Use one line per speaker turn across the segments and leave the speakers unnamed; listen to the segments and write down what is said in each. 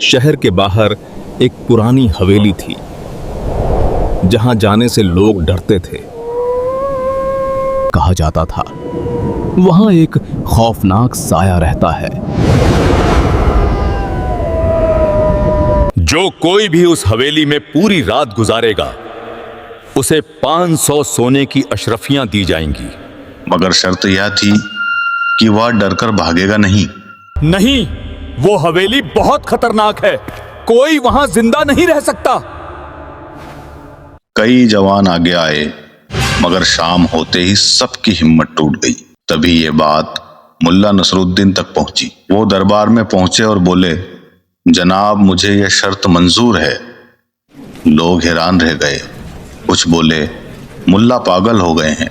शहर के बाहर एक पुरानी हवेली थी जहां जाने से लोग डरते थे। कहा जाता था वहां एक खौफनाक साया रहता है। जो कोई भी उस हवेली में पूरी रात गुजारेगा उसे 500 सोने की अशरफियां दी जाएंगी।
मगर शर्त यह थी कि वह डरकर भागेगा नहीं।
नहीं, वो हवेली बहुत खतरनाक है, कोई वहां जिंदा नहीं रह सकता।
कई जवान आगे आए, मगर शाम होते ही सबकी हिम्मत टूट गई। तभी ये बात मुल्ला नसरुद्दीन तक पहुंची। वो दरबार में पहुंचे और बोले, जनाब मुझे यह शर्त मंजूर है। लोग हैरान रह गए। कुछ बोले मुल्ला पागल हो गए हैं,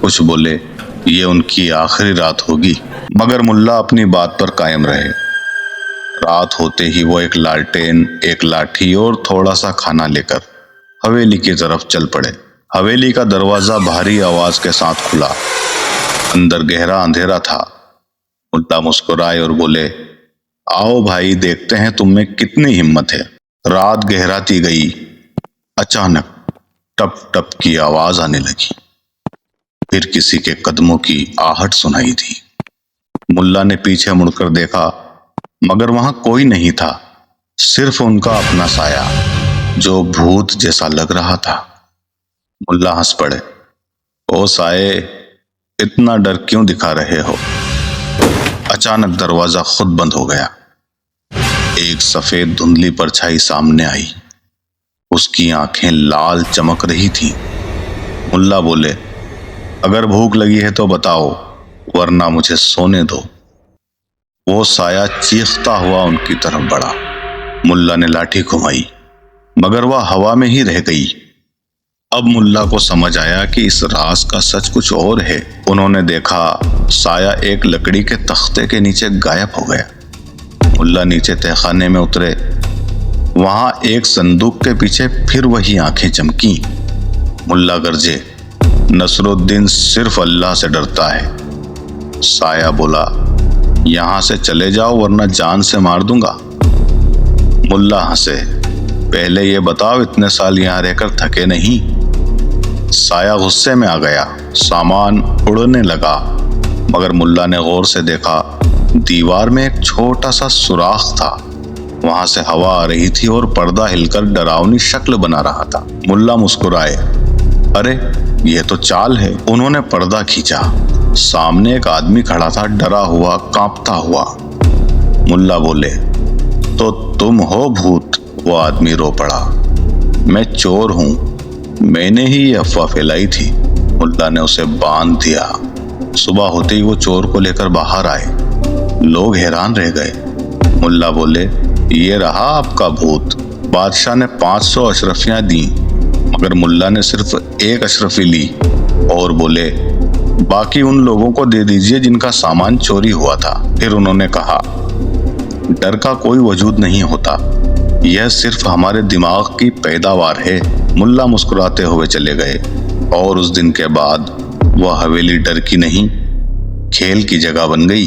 कुछ बोले ये उनकी आखिरी रात होगी। मगर मुल्ला अपनी बात पर कायम रहे। रात होते ही वो एक लालटेन, एक लाठी और थोड़ा सा खाना लेकर हवेली की तरफ चल पड़े। हवेली का दरवाजा भारी आवाज के साथ खुला। अंदर गहरा अंधेरा था। मुल्ला मुस्कुराए और बोले, आओ भाई, देखते हैं तुम में कितनी हिम्मत है। रात गहराती गई। अचानक टप टप की आवाज आने लगी। फिर किसी के कदमों की आहट सुनाई दी। मुल्ला ने पीछे मुड़कर देखा, मगर वहां कोई नहीं था, सिर्फ उनका अपना साया जो भूत जैसा लग रहा था। मुल्ला हंस पड़े। ओ साये, इतना डर क्यों दिखा रहे हो? अचानक दरवाजा खुद बंद हो गया। एक सफेद धुंधली परछाई सामने आई। उसकी आंखें लाल चमक रही थीं। मुल्ला बोले, अगर भूख लगी है तो बताओ, वरना मुझे सोने दो। वो साया चीखता हुआ उनकी तरफ बढ़ा। मुल्ला ने लाठी घुमाई, मगर वह हवा में ही रह गई। अब मुल्ला को समझ आया कि इस राज का सच कुछ और है। उन्होंने देखा साया एक लकड़ी के तख्ते के नीचे गायब हो गया। मुल्ला नीचे तहखाने में उतरे। वहां एक संदूक के पीछे फिर वही आंखें चमकी। मुल्ला गरजे, नसरुद्दीन सिर्फ अल्लाह से डरता है। साया बोला, यहां से चले जाओ वरना जान से मार दूंगा। मुल्ला हंसे, पहले ये बताओ इतने साल यहां रहकर थके नहीं? साया गुस्से में आ गया। सामान उड़ने लगा, मगर मुल्ला ने गौर से देखा, दीवार में एक छोटा सा सुराख था। वहां से हवा आ रही थी और पर्दा हिलकर डरावनी शक्ल बना रहा था। मुल्ला मुस्कुराए, अरे ये तो चाल है। उन्होंने पर्दा खींचा। सामने एक आदमी खड़ा था, डरा हुआ, कांपता हुआ। मुल्ला बोले, तो तुम हो भूत? वो आदमी रो पड़ा, मैं चोर हूं, मैंने ही ये अफवाह फैलाई थी। मुल्ला ने उसे बांध दिया। सुबह होते ही वो चोर को लेकर बाहर आए। लोग हैरान रह गए। मुल्ला बोले, ये रहा आपका भूत। बादशाह ने 500 अशरफियां दी, मगर मुल्ला ने सिर्फ एक अशरफी ली और बोले, बाकी उन लोगों को दे दीजिए जिनका सामान चोरी हुआ था। फिर उन्होंने कहा, डर का कोई वजूद नहीं होता, यह सिर्फ हमारे दिमाग की पैदावार है। मुल्ला मुस्कुराते हुए चले गए और उस दिन के बाद वह हवेली डर की नहीं, खेल की जगह बन गई।